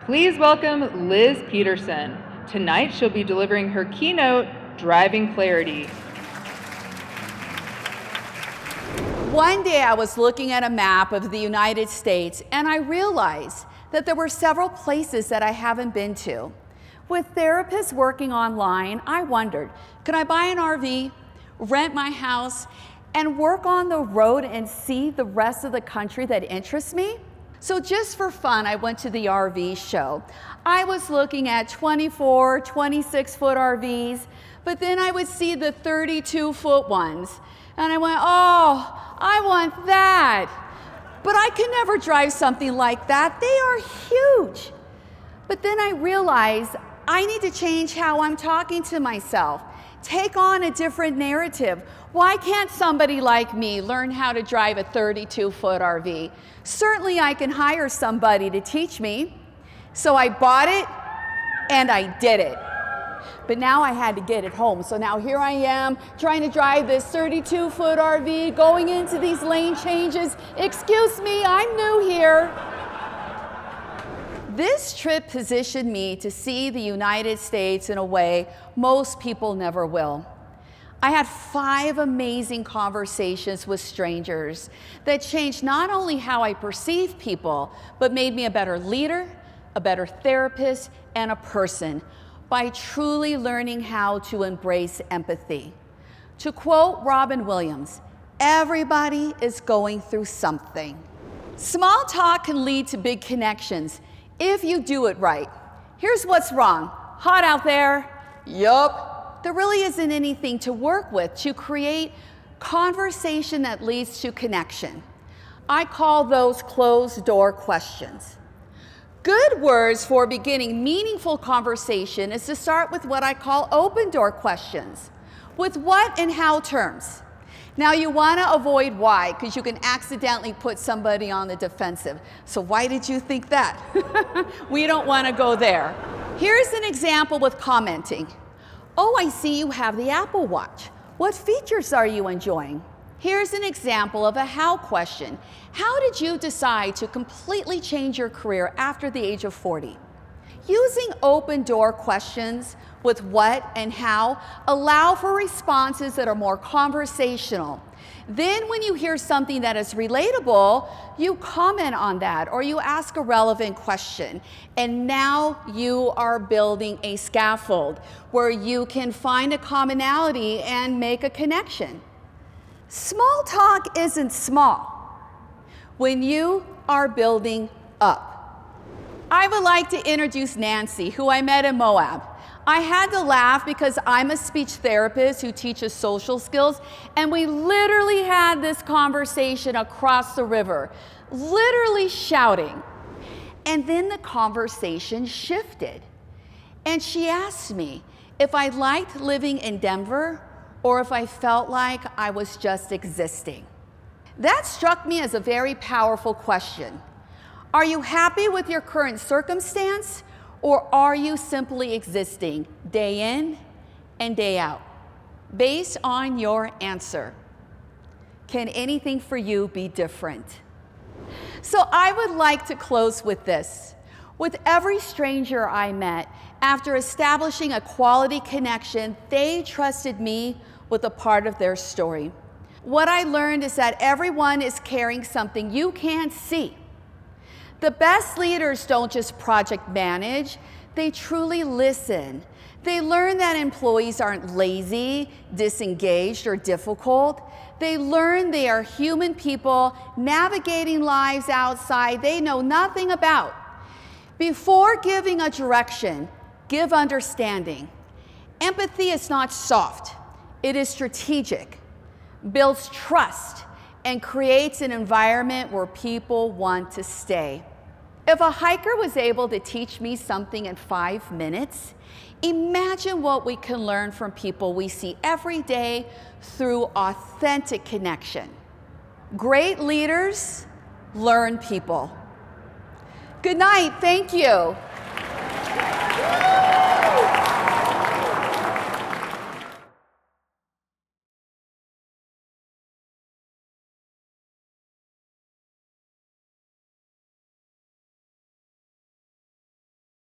Please welcome Liz Peterson. Tonight she'll be delivering her keynote, Driving Clarity. One day I was looking at a map of the United States and I realized that there were several places that I haven't been to. With therapists working online, I wondered, could I buy an RV, rent my house, and work on the road and see the rest of the country that interests me? So just for fun, I went to the RV show. I was looking at 24, 26-foot RVs, but then I would see the 32-foot ones. And I went, oh, I want that. But I can never drive something like that. They are huge. But then I realized I need to change how I'm talking to myself. Take on a different narrative. Why can't somebody like me learn how to drive a 32-foot RV? Certainly I can hire somebody to teach me. So I bought it and I did it. But now I had to get it home. So now here I am trying to drive this 32-foot RV, going into these lane changes. Excuse me, I'm new here. This trip positioned me to see the United States in a way most people never will. I had 5 amazing conversations with strangers that changed not only how I perceive people, but made me a better leader, a better therapist, and a person by truly learning how to embrace empathy. To quote Robin Williams, everybody is going through something. Small talk can lead to big connections if you do it right. Here's what's wrong. Hot out there? Yup. There really isn't anything to work with to create conversation that leads to connection. I call those closed door questions. Good words for beginning meaningful conversation is to start with what I call open door questions, with what and how terms. Now you want to avoid why, because you can accidentally put somebody on the defensive. So why did you think that? We don't want to go there. Here's an example with commenting. Oh, I see you have the Apple Watch. What features are you enjoying? Here's an example of a how question. How did you decide to completely change your career after the age of 40? Using open door questions with what and how allow for responses that are more conversational. Then when you hear something that is relatable, you comment on that or you ask a relevant question. And now you are building a scaffold where you can find a commonality and make a connection. Small talk isn't small when you are building up. I would like to introduce Nancy, who I met in Moab. I had to laugh because I'm a speech therapist who teaches social skills, and we literally had this conversation across the river, literally shouting. And then the conversation shifted, and she asked me if I liked living in Denver or if I felt like I was just existing. That struck me as a very powerful question. Are you happy with your current circumstance, or are you simply existing day in and day out? Based on your answer, can anything for you be different? So I would like to close with this. With every stranger I met, after establishing a quality connection, they trusted me with a part of their story. What I learned is that everyone is carrying something you can't see. The best leaders don't just project manage, they truly listen. They learn that employees aren't lazy, disengaged, or difficult. They learn they are human people navigating lives outside they know nothing about. Before giving a direction, give understanding. Empathy is not soft, it is strategic, builds trust, and creates an environment where people want to stay. If a hiker was able to teach me something in 5 minutes, imagine what we can learn from people we see every day through authentic connection. Great leaders learn people. Good night, thank you.